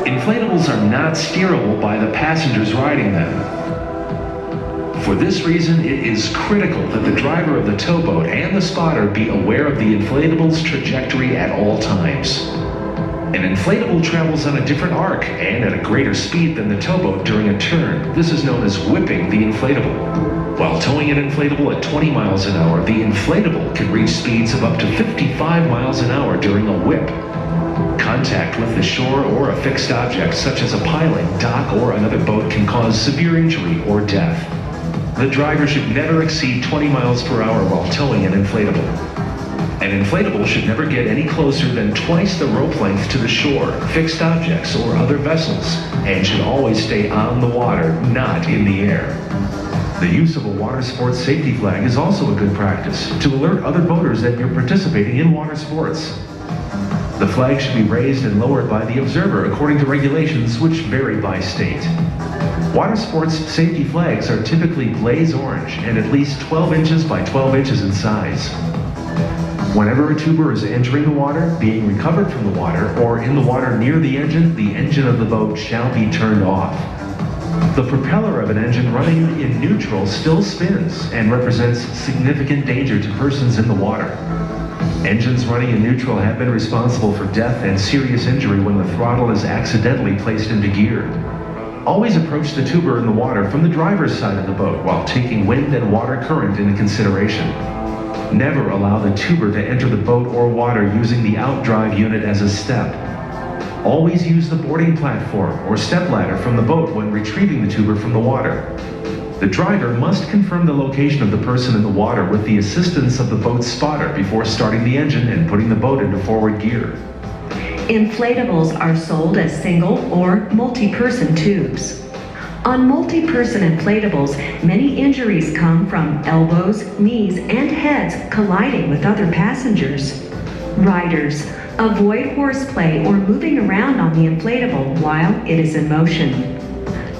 Inflatables are not steerable by the passengers riding them. For this reason, it is critical that the driver of the towboat and the spotter be aware of the inflatable's trajectory at all times. An inflatable travels on a different arc and at a greater speed than the towboat during a turn. This is known as whipping the inflatable. While towing an inflatable at 20 miles an hour, the inflatable can reach speeds of up to 55 miles an hour during a whip. Contact with the shore or a fixed object such as a piling, dock, or another boat can cause severe injury or death. The driver should never exceed 20 miles per hour while towing an inflatable. An inflatable should never get any closer than twice the rope length to the shore, fixed objects, or other vessels, and should always stay on the water, not in the air. The use of a water sports safety flag is also a good practice to alert other boaters that you're participating in water sports. The flag should be raised and lowered by the observer according to regulations which vary by state. Water sports safety flags are typically blaze orange and at least 12 inches by 12 inches in size. Whenever a tuber is entering the water, being recovered from the water, or in the water near the engine of the boat shall be turned off. The propeller of an engine running in neutral still spins and represents significant danger to persons in the water. Engines running in neutral have been responsible for death and serious injury when the throttle is accidentally placed into gear. Always approach the tuber in the water from the driver's side of the boat while taking wind and water current into consideration. Never allow the tuber to enter the boat or water using the outdrive unit as a step. Always use the boarding platform or step ladder from the boat when retrieving the tuber from the water. The driver must confirm the location of the person in the water with the assistance of the boat's spotter before starting the engine and putting the boat into forward gear. Inflatables are sold as single or multi-person tubes. On multi-person inflatables, many injuries come from elbows, knees, and heads colliding with other passengers. Riders, avoid horseplay or moving around on the inflatable while it is in motion.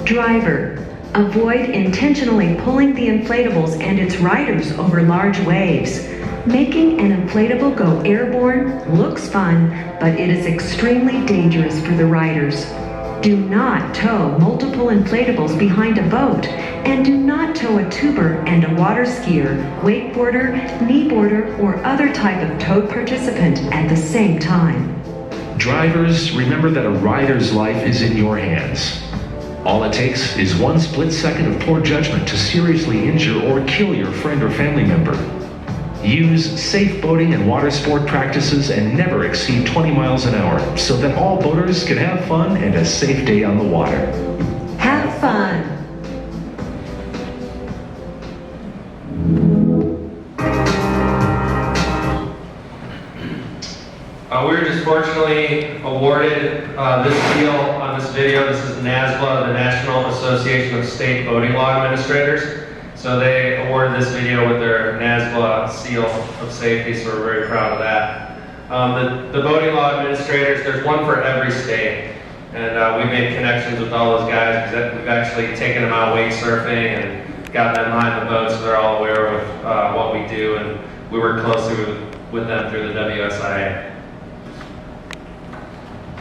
Driver, avoid intentionally pulling the inflatables and its riders over large waves. Making an inflatable go airborne looks fun, but it is extremely dangerous for the riders. Do not tow multiple inflatables behind a boat, and do not tow a tuber and a water skier, wakeboarder, kneeboarder, or other type of towed participant at the same time. Drivers, remember that a rider's life is in your hands. All it takes is one split second of poor judgment to seriously injure or kill your friend or family member. Use safe boating and water sport practices and never exceed 20 miles an hour so that all boaters can have fun and a safe day on the water. Have fun! We were just fortunately awarded this seal on this video. This is NASBA, the National Association of State Boating Law Administrators. So they awarded this video with their NASBA seal of safety, so we're very proud of that. The boating law administrators, there's one for every state. And we made connections with all those guys. We've actually taken them out wake surfing and got them behind the boat so they're all aware of what we do. And we work closely with them through the WSIA.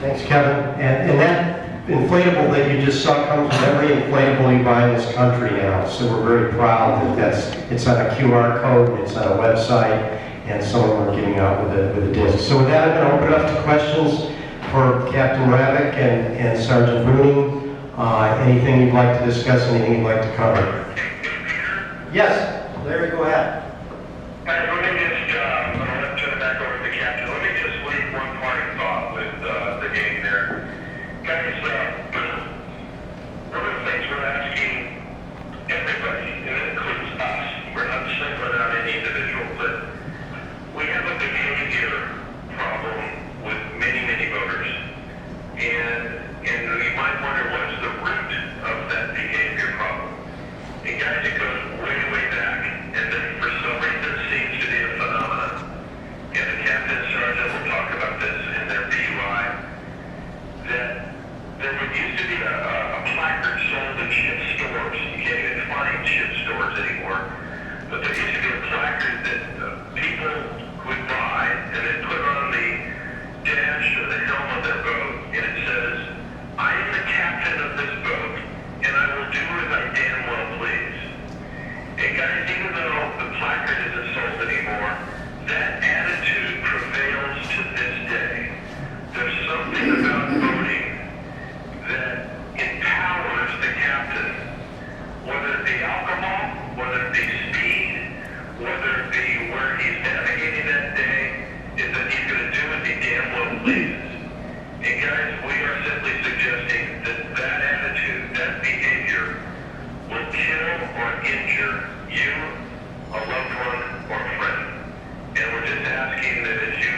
Thanks, Kevin. And that inflatable that you just saw comes with every inflatable you buy in this country now. So we're very proud that it's on a QR code, it's on a website, and some of them are getting out with a disc. So with that, I'm going to open it up to questions for Captain Ravik and Sergeant Rooney. Anything you'd like to discuss, anything you'd like to cover? Yes, Larry, go ahead. Let me just, I'm going to turn it back over to the captain. Let me just leave one parting thought with the game there. Guys, one of the things we're asking everybody, and it includes us, we're not singling out any individual, but we have a behavior problem with many, many voters. And you might wonder what is the root of that behavior problem. And guys, it goes way, way back. And then for some reason it seems to be a phenomenon. And the captain and sergeant will talk about this in their PUI, that there used to be a placard sold in ship stores. You can't even find ship stores anymore. But there used to be a placard that people would buy and then put on the dash or the helm of their boat, and it says, "I suggesting that that attitude, that behavior will kill or injure you, a loved one, or a friend. And we're just asking that as you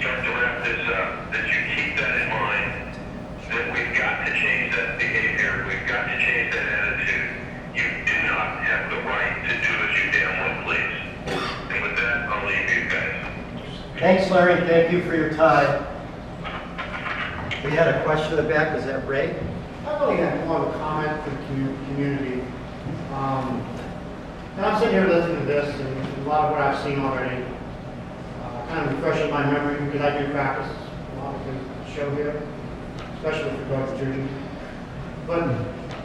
start to wrap this up, that you keep that in mind, that we've got to change that behavior, we've got to change that attitude. You do not have the right to do as you damn well please. And with that, I'll leave you guys. Thanks, Larry, thank you for your time. We had a question in the back, was that Ray? I really had more of a comment for the community. And I'm sitting here listening to this, and a lot of what I've seen already kind of refreshing my memory, because I do practice a lot of things that show here, especially with regard to children. But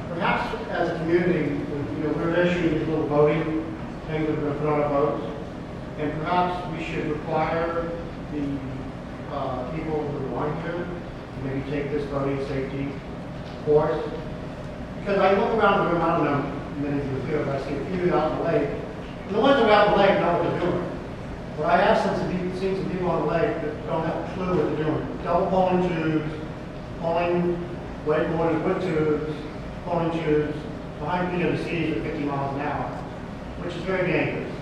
perhaps as a community, we're issuing these little voting things that we're going to put on our votes, and perhaps we should require the people who want to maybe take this voting safety course. Because I look around the room, I don't know many of you feel, but I see a few out in the lake. And the ones that are out in the lake know what they're doing. But I have seen some people on the lake that don't have a clue what they're doing. Double pulling tubes, pulling wakeboarders with tubes, pulling tubes behind PWCs at 50 miles an hour, which is very dangerous.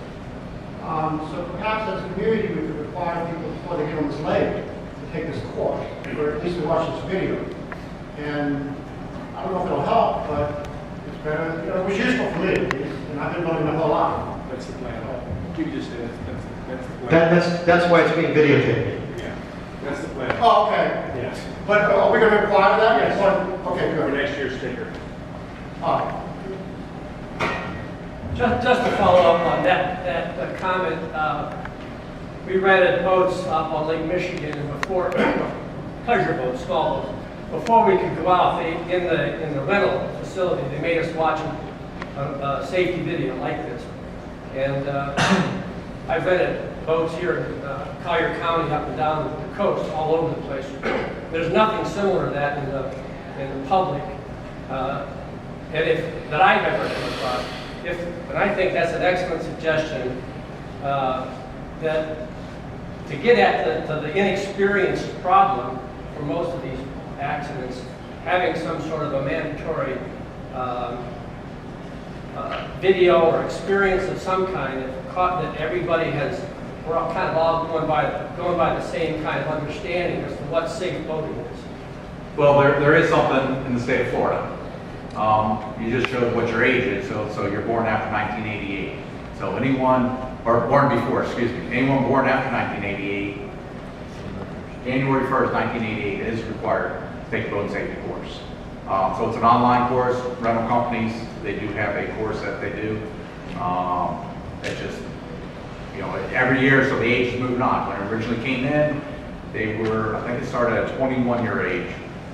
So perhaps as a community, we could require people before they get on this lake to take this course, or at least to watch this video. And I don't know if it'll help, but it's better, it was useful for me, at least, and I've been voting my whole life. That's the plan. You just said that's the plan. That's why it's being videotaped. Yeah, that's the plan. Oh, okay. Yes. But are we going to require that? Yes. Okay, For good. next year's sticker. All right. Just to follow up on that comment, we rented boats up on Lake Michigan, and before pleasure boats, small boats. Before we could go out, in the rental facility, they made us watch a safety video like this. And I've rented boats here in Collier County, up and down the coast, all over the place. There's nothing similar to that in the public, that I've ever come across. And I think that's an excellent suggestion, that to get at the inexperienced problem for most of these accidents, having some sort of a mandatory video or experience of some kind that everybody has, we're all kind of all going by the same kind of understanding as to what safe boating is. Well, there is something in the state of Florida. You just showed what your age is, so you're born after 1988. So anyone born after 1988, January 1st, 1988 is required to take a boat safety course. So it's an online course. Rental companies, they do have a course that they do. It's just, every year, so the age is moving on. When it originally came in, I think it started at 21-year age.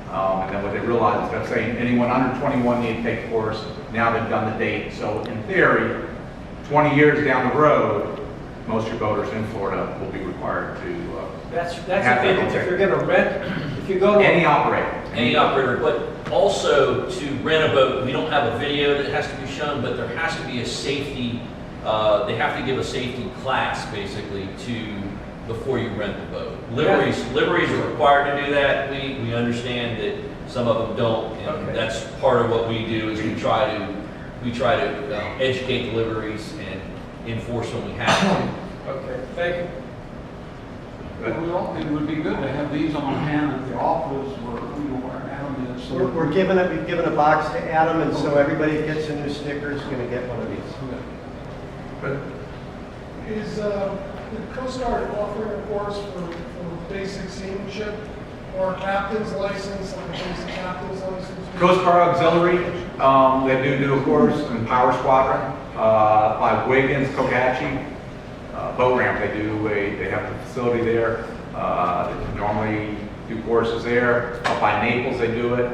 And then what they realized is that saying anyone under 21 need to take the course. Now they've done the date. So in theory, 20 years down the road, most of your boaters in Florida will be required to That's have the that thing, boat if safety. you're going to rent, if you go to Any operator. Any operator, but also to rent a boat, we don't have a video that has to be shown, but there has to be a safety, they have to give a safety class basically before you rent the boat. Liveries are required to do that. We understand that some of them don't, and Okay. that's part of what we do is we try to educate the liveries and enforce when we have to. Okay, thank you. Well, it would be good to have these on hand at the office where Adam is. So We've given a box to Adam, and so everybody that gets a new sticker is going to get one of these. But Is the Coast Guard offering a course for basic seamanship or captain's license, like a basic captain's license? Coast Guard Auxiliary, they do a course in Power Squadron, like Wiggins, Comanche, boat ramp. They have the facility there. They normally do courses there. Up by Naples, they do it,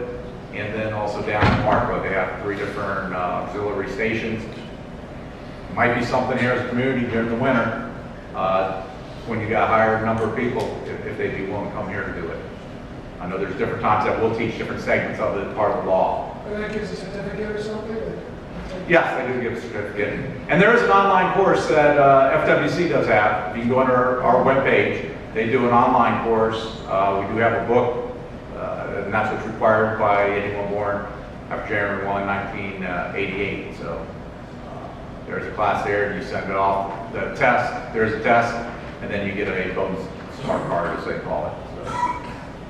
and then also down in Marco, they have 3 different auxiliary stations. Might be something here as a community during the winter, when you got a higher number of people, if they'd be willing to come here to do it. I know there's different times that we'll teach different segments of the part of the law. And that gives a certificate or something? Yes, they do give a certificate. And there is an online course that FWC does have. You can go on our webpage. They do an online course. We do have a book, and that's what's required by anyone born after January 1, 1988. So there's a class there, you send it off, the test, there's a test, and then you get a boat smart card, as they call it. So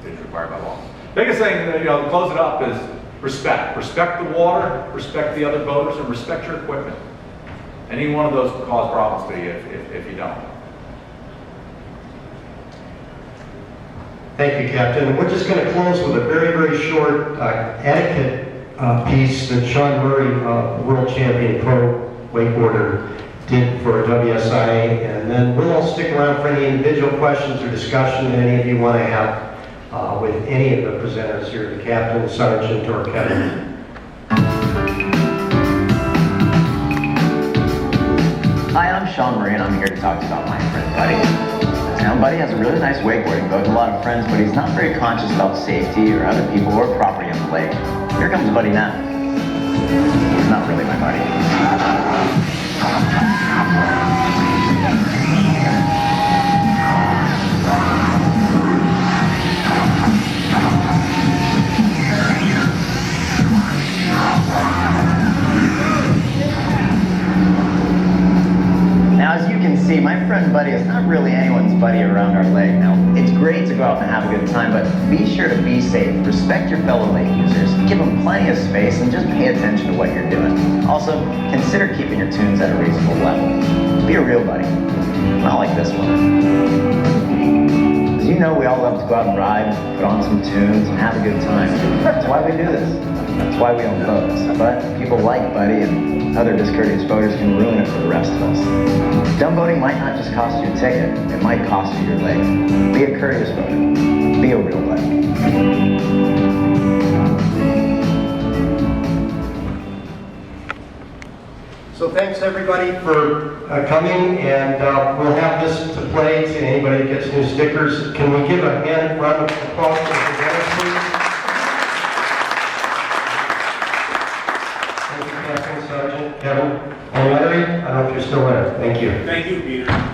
it's required by law. Biggest thing, to close it up is respect. Respect the water, respect the other boaters, and respect your equipment. Any one of those can cause problems to you if you don't. Thank you, Captain. We're just going to close with a very, very short etiquette piece that Sean Murray, world champion pro wakeboarder, did for WSIA, and then we'll all stick around for any individual questions or discussion that any of you want to have with any of the presenters here, the captain, sergeant, or Kevin. Hi, I'm Sean Murray, and I'm here to talk to you about my friend Buddy. Now, Buddy has a really nice wakeboarding boat and a lot of friends, but he's not very conscious about safety or other people or property on the lake. Here comes Buddy now. He's not really my buddy. Now, as you can see, my friend Buddy is not really anyone's buddy around our lake. Now, it's great to go out and have a good time, but be sure to be safe, respect your fellow lake users, give them plenty of space, and just pay attention to what you're doing. Also, consider keeping your tunes at a reasonable level. Be a real buddy, not like this one. As you know, we all love to go out and ride, put on some tunes, and have a good time. That's why we do this. That's why we own boats. But people like Buddy and other discourteous boaters can ruin it for the rest of us. Dumb boating might not just cost you a ticket, it might cost you your leg. Be a courteous boater. Be a real buddy. So thanks everybody for coming, and we'll have this to play to anybody that gets new stickers. Can we give a hand round of applause to the presenters, please? Thank you, Captain, Sergeant, Kevin, and Larry. I don't know if you're still there. Thank you. Thank you, Peter.